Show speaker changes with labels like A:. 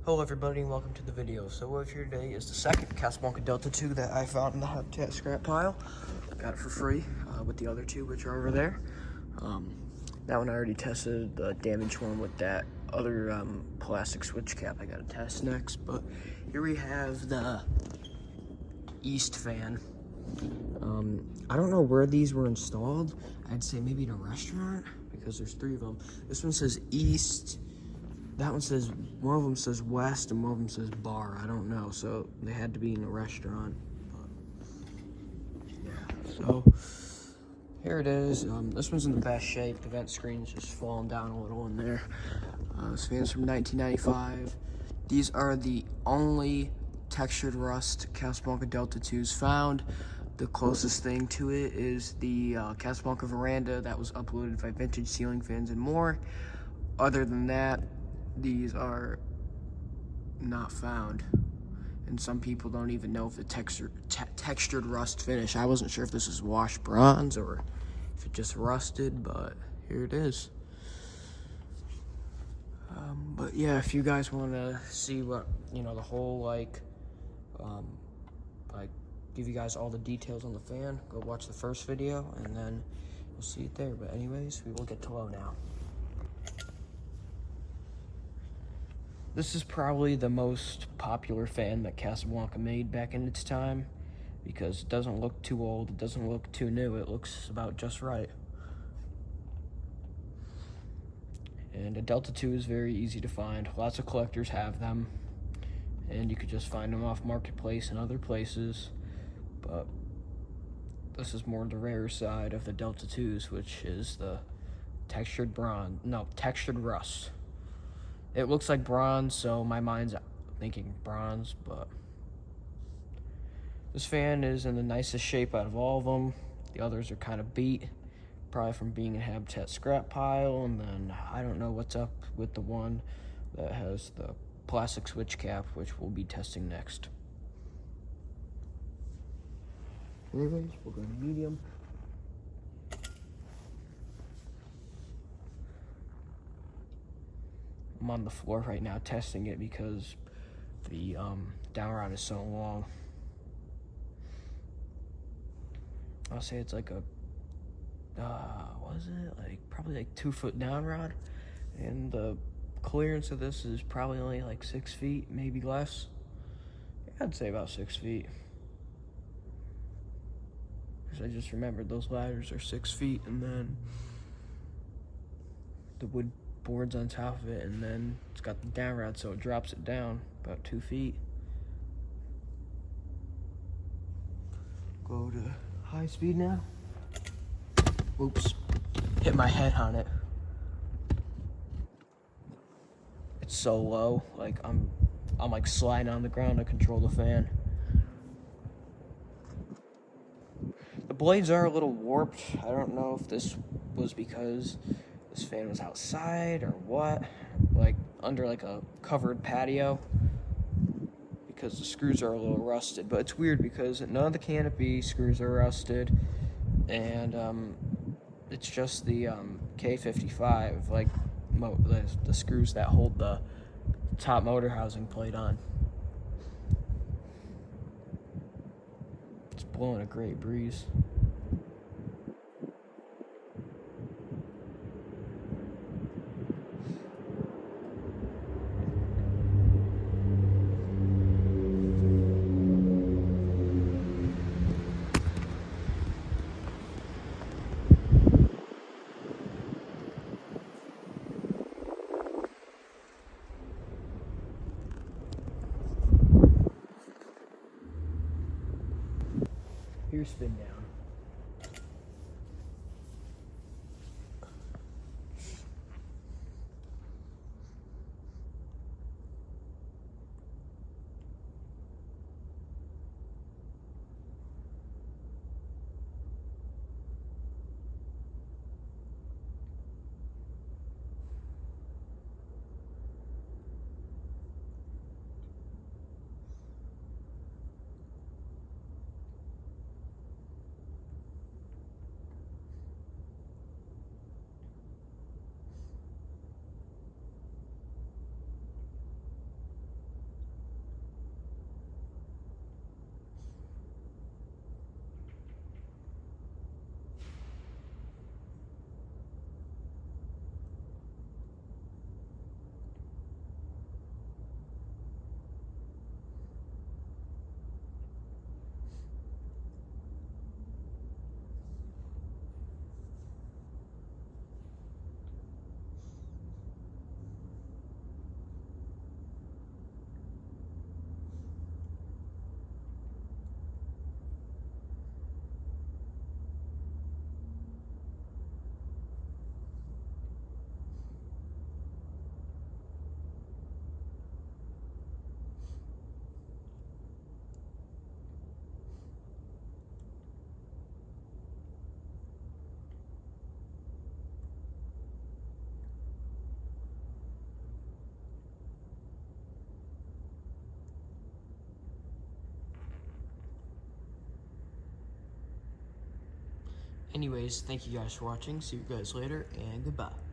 A: Hello everybody and welcome to the video. So what we have here today is the second Casablanca Delta 2 that I found in the habitat scrap pile. Got it for free with the other two which are over there. That one I already tested, the damaged one with that other plastic switch cap I gotta test next. But here we have the east fan. I don't know where these were installed. I'd say maybe in a restaurant because there's three of them. This one says east. That one says, one of them says west and one of them says bar. I don't know, so they had to be in a restaurant. But yeah, so here it is. This one's in the best shape. The vent screen's just falling down a little in there. This fan's from 1995. These are the only textured rust Casablanca Delta 2s found. The closest thing to it is the Casablanca Veranda that was uploaded by Vintage Ceiling Fans and More. Other than that, these are not found, and some people don't even know if the textured rust finish. I wasn't sure if this was washed bronze or if it just rusted, but here it is. But yeah, if you guys want to see what, you know, the whole like give you guys all the details on the fan, go watch the first video and then you'll see it there. But anyways, we will get to low now. This is probably the most popular fan that Casablanca made back in its time because it doesn't look too old, it doesn't look too new, it looks about just right. And a Delta 2 is very easy to find. Lots of collectors have them, and you could just find them off Marketplace and other places, but this is more the rare side of the Delta 2s, which is the textured rust. It looks like bronze, so my mind's thinking bronze, but this fan is in the nicest shape out of all of them. The others are kind of beat, probably from being in habitat scrap pile, and then I don't know what's up with the one that has the plastic switch cap, which we'll be testing next. Anyways, we'll go to medium. I'm on the floor right now testing it because the down rod is so long. I'll say it's like a, what is it? Like probably like 2 foot down rod, and the clearance of this is probably only like 6 feet, maybe less. I'd say about 6 feet. Because I just remembered those ladders are 6 feet, and then the wood boards on top of it, and then it's got the down rod, so it drops it down about 2 feet. Go to high speed now. Oops, hit my head on it. It's so low, like I'm like sliding on the ground to control the fan. The blades are a little warped. I don't know if this was because this fan was outside or what, like under like a covered patio, because the screws are a little rusted. But it's weird because none of the canopy screws are rusted, and it's just the K55, like the screws that hold the top motor housing plate on. It's blowing a great breeze. Here's spin down. Anyways, thank you guys for watching. See you guys later, and goodbye.